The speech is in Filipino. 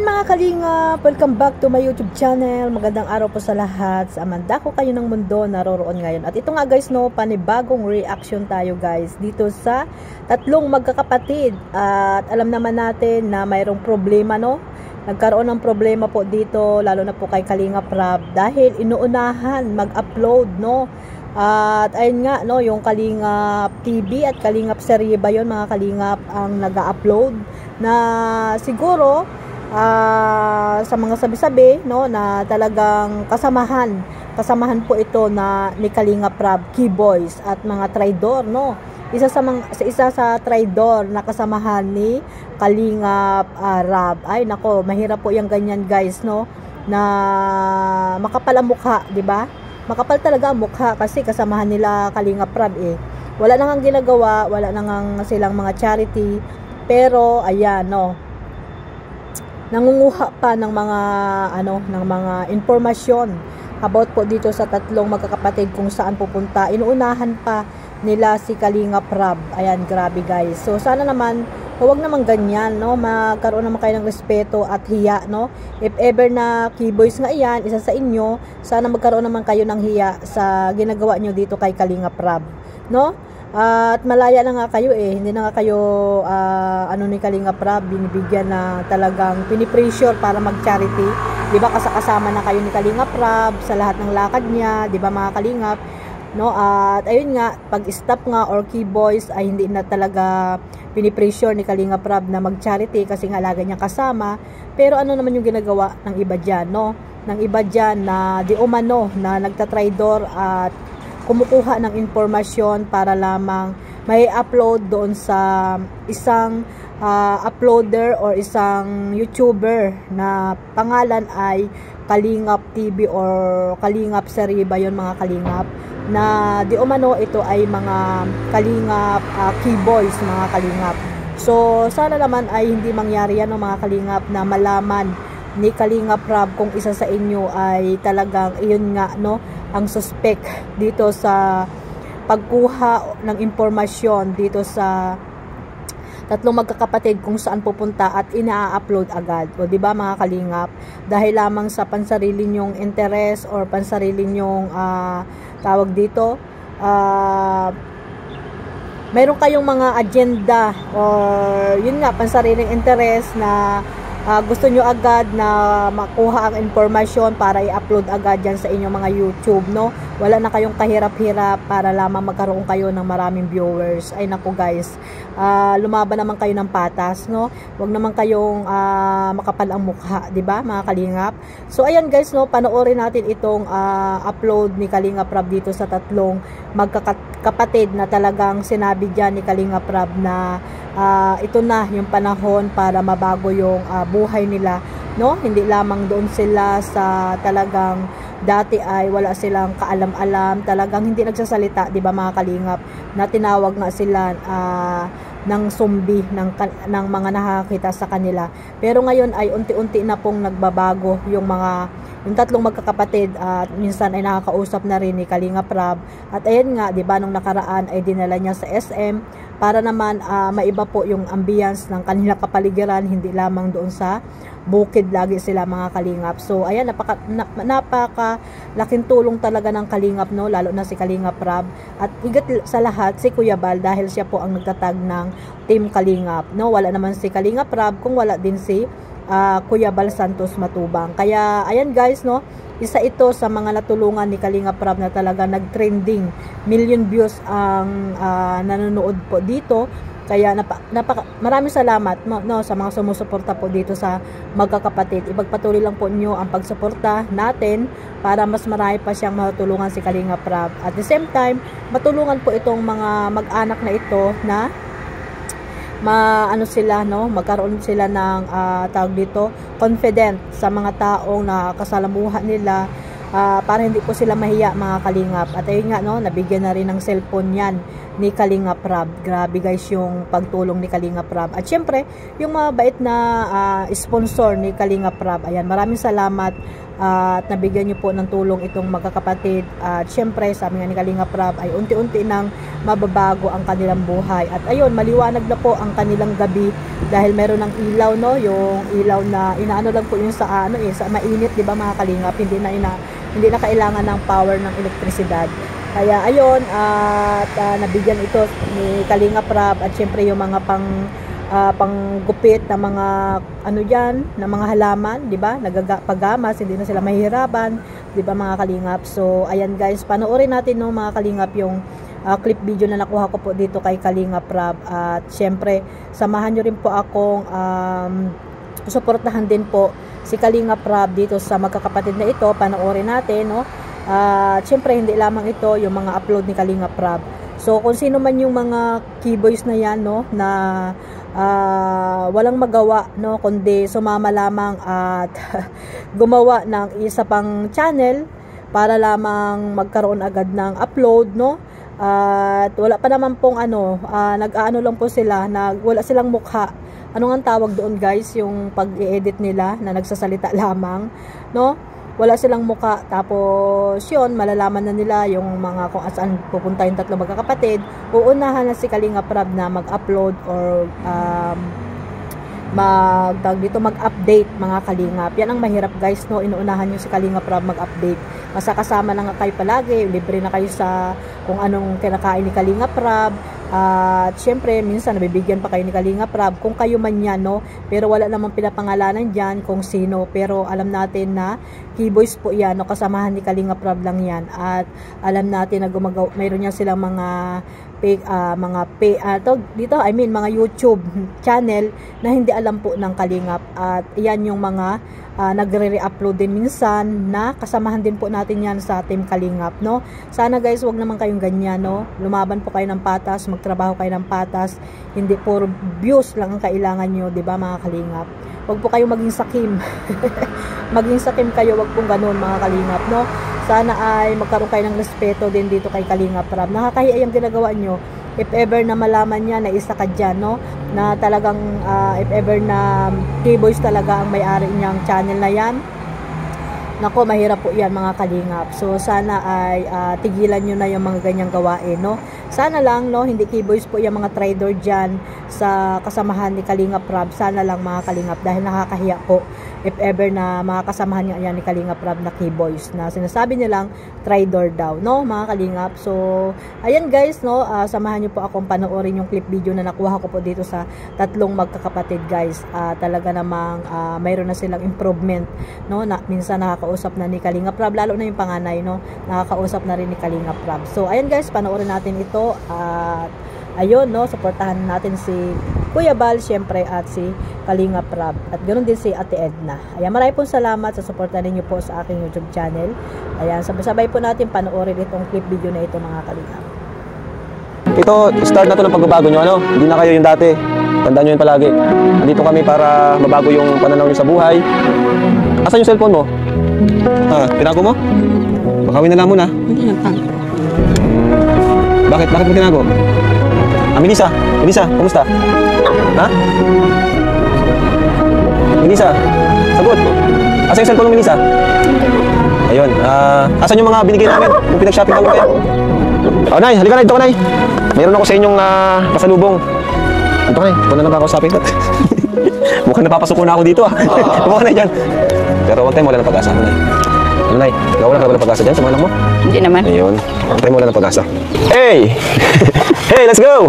Ayan mga kalingap, welcome back to my YouTube channel. Magandang araw po sa lahat. Sa amanda ko kayo ng mundo naroroon ngayon. At ito nga guys, no, panibagong reaction tayo guys dito sa tatlong magkakapatid. At alam naman natin na mayroong problema, no. Nagkaroon ng problema po dito, lalo na po kay Kalingap Rab dahil inuunahan mag-upload, no. At ayun nga, no, yung Kalingap TV at Kalingap Serye ba yun mga kalingap ang nag-upload na siguro sa mga sabi-sabi, no, na talagang kasamahan po ito na ni Kalingap Rab, Key Boys at mga traidor, no. Isa sa traidor na kasamahan ni Kalingap Rab. Ay nako, mahirap po yung ganyan guys, no, na makapal ang mukha, di ba? Makapal talaga ang mukha kasi kasamahan nila Kalingap Rab eh. Wala nang ginagawa, wala nang silang mga charity, pero ayan, no, nangunguha pa ng mga impormasyon about po dito sa tatlong magkakapatid kung saan pupunta. Inuunahan pa nila si Kalingap Rab. Ayan, grabe guys. So sana naman huwag naman ganyan, no, magkaroon naman kayo ng respeto at hiya, no. If ever na Key Boys nga iyan, isa sa inyo, sana magkaroon naman kayo ng hiya sa ginagawa nyo dito kay Kalingap Rab, no. At malaya na nga kayo eh, hindi na nga kayo ni Kalingap Rab binibigyan na talagang pinipressure para mag-charity, 'di ba? Kasama na kayo ni Kalingap Rab sa lahat ng lakad niya, 'di ba mga kalingap, no? At ayun nga, pag stop nga or Key Boys ay hindi na talaga pinipressure ni Kalingap Rab na mag-charity kasi nga lagi niya kasama. Pero ano naman yung ginagawa ng iba diyan, no? Ng iba diyan na di umano na nagtatraidor at kumukuha ng impormasyon para lamang may upload doon sa isang uploader or isang YouTuber na pangalan ay Kalingap TV or Kalingap Serye ba yun mga kalingap, na di umano ito ay mga Kalingap Key Boys mga kalingap. So sana naman ay hindi mangyari yan mga kalingap na malaman ni Kalingap Rab kung isa sa inyo ay talagang iyon nga, no, ang suspect dito sa pagkuha ng impormasyon dito sa tatlong magkakapatid kung saan pupunta at ina-upload agad. O di ba mga kalingap, dahil lamang sa pansarili nyong interest or pansarili nyong tawag dito, mayroon kayong mga agenda or yun nga, pansariling interest na gusto nyo agad na makuha ang informasyon para i-upload agad dyan sa inyong mga YouTube, no. Wala na kayong kahirap-hirap para lamang magkaroon kayo ng maraming viewers. Ay naku guys, lumaban naman kayo ng patas, no. Huwag naman kayong makapal ang mukha, di ba mga kalingap. So ayan guys, no, panoorin natin itong upload ni Kalingap Rab dito sa tatlong magkakapatid na talagang sinabi dyan ni Kalingap Rab na ito na yung panahon para mabago yung buhay nila, no. Hindi lamang doon sila sa talagang dati ay wala silang kaalam-alam, talagang hindi nagsasalita, di ba mga kalingap, na tinawag nga sila ng zombie ng mga nakakita sa kanila. Pero ngayon ay unti-unti na pong nagbabago yung tatlong magkakapatid at minsan ay nakakausap na rin ni Kalingap Rab. At ayan nga, di ba, nung nakaraan ay dinala niya sa SM para naman maiba po yung ambience ng kanilang kapaligiran, hindi lamang doon sa bukid lagi sila mga kalingap. So ayan, napaka laking tulong talaga ng kalingap, no, lalo na si Kalingap Rab at higit sa lahat si Kuya Bal dahil siya po ang nagtatag ng Team Kalingap, no. Wala naman si Kalingap Rab kung wala din si Kuya Bal Santos Matubang. Kaya ayan guys, no, isa ito sa mga natulungan ni Kalingap Rab na talaga nag-trending, million views ang nanonood po dito. Kaya maraming salamat, no, sa mga sumusuporta po dito sa magkakapatid. Ipagpatuloy lang po niyo ang pagsuporta natin para mas marami pa siyang matulungan si Kalingap Rab. At the same time, matulungan po itong mga mag-anak na ito na magkaroon sila ng tawag dito, confident sa mga taong nakasalamuha nila, para hindi po sila mahiya mga kalingap. At ayun nga, no, nabigyan na rin ng cellphone yan ni Kalinga Prab. Grabe guys yung pagtulong ni Kalinga Prab. At syempre, yung mga bait na sponsor ni Kalinga Prab. Ayan, maraming salamat at nabigyan niyo po ng tulong itong magkakapatid. At syempre, sabi nga ni Kalinga Prab ay unti-unti nang mababago ang kanilang buhay. At ayun, maliwanag na po ang kanilang gabi dahil meron ng ilaw, no? Yung ilaw na inaano lang po yung sa sa mainit, 'di ba mga kalingap? Hindi na kailangan ng power ng elektrisidad. Kaya ayun, at nabigyan ito ni Kalinga Prab at syempre yung mga panggupit na mga diyan, na mga halaman, 'di ba? Paggamas, hindi na sila mahihirapan, 'di ba mga kalingap? So ayan guys, panoorin natin no mga kalingap yung clip video na nakuha ko po dito kay Kalinga Prab. At syempre, samahan nyo rin po akong suportahan din po si Kalinga Prab dito sa magkakapatid na ito. Panoorin natin, no? Syempre, hindi lamang ito yung mga upload ni Kalinga Prab. So, kung sino man yung mga keyboys na yan, no, na walang magawa, no, kundi sumama lamang at gumawa ng isa pang channel para lamang magkaroon agad ng upload, no? At wala pa naman pong nag-aano lang po sila, wala silang mukha. Ano nga tawag doon guys, yung pag-i-edit nila na nagsasalita lamang, no? Wala silang mukha. Tapos yun, malalaman na nila yung mga kung saan pupunta yung tatlong magkakapatid. Uunahan na si Kalinga Prab na mag-upload or mag-update mga kalingap. Yan ang mahirap guys, no? Inuunahan nyo si Kalinga Prab mag-update. Kasama na nga kayo palagi, libre na kayo sa kung anong kinakain ni Kalinga Prab. At syempre, minsan nabibigyan pa kayo ni Kalinga Prab kung kayo man yan, no? Pero wala namang pinapangalanan dyan kung sino. Pero alam natin na keyboys po yan, no? Kasamahan ni Kalinga Prab lang yan. At alam natin na mayroon niya silang mga mga YouTube channel na hindi alam po ng Kalingap. At yan yung mga nagre-re-upload din minsan na kasamahan din po natin yan sa Team Kalingap, no? Sana guys, wag naman kayong ganyan, no? Lumaban po kayo ng patas, magtrabaho kayo ng patas, hindi puro views lang ang kailangan nyo, di ba mga Kalingap? Wag po kayo maging sakim. Maging sakim kayo, wag pong ganun mga Kalingap, no? Sana ay magkaroon kayo ng respeto din dito kay Kalinga Prab. Nakakahiya yung ginagawa nyo. If ever na malaman niya na isa ka dyan, no? Na talagang if ever na K-Boys talaga ang may-ari niyang channel na yan, nako, mahirap po yan mga Kalingap. So sana ay tigilan nyo na yung mga ganyang gawain, no? Sana lang, no, hindi K-Boys po yung mga trader dyan sa kasamahan ni Kalinga Prab. Sana lang mga Kalingap, dahil nakakahiya po if ever na mga kasamahan niya yan ni Kalinga Prab na K-Boys na sinasabi nilang trader daw, no mga Kalingap. So ayan guys, no, samahan niyo po akong panoorin yung clip video na nakuha ko po dito sa tatlong magkakapatid guys. Talaga namang mayroon na silang improvement, no, na minsan nakakausap na ni Kalinga Prab, lalo na yung panganay, no, nakakausap na rin ni Kalinga Prab. So ayan guys, panoorin natin ito. At ayun, no, suportahan natin si Kuya Bal syempre at si Kalinga Prab, at ganoon din si Ate Edna. Ayan, maraming pong salamat sa suporta ninyo po sa aking YouTube channel. Ayan, sabay-sabay po natin panoorin itong clip video na ito mga Kalinga. Ito, start na to ng pagbabago nyo, ano? Hindi na kayo yung dati. Tandaan nyo yun palagi. Nandito kami para mabago yung pananaw nyo sa buhay. Asan yung cellphone mo? Tinago mo? Bakawin na lang muna. Hindi nagtanto. Bakit mo tinago? Melissa, kumusta? Ha? Melissa, sagot. Asan yung cellphone mo, Melissa? Ayun, asan yung mga binigay namin? Yung pinag-shopping namin kayo? Nay, halika na, ito ka, Nay. Mayroon ako sa inyong pasalubong. Ito ka, Nay, ito na lang kakausapin ko. Mukhang napapasuko na ako dito, Mukhang na dyan. Pero huwag tayong wala ng pag-asa, Nay. Ano, Nay? Ikaw wala ka ng pag-asa dyan sa mga anak mo? Hindi naman. Ayun, huwag tayong wala ng pag-asa. Hey! Hey, let's go!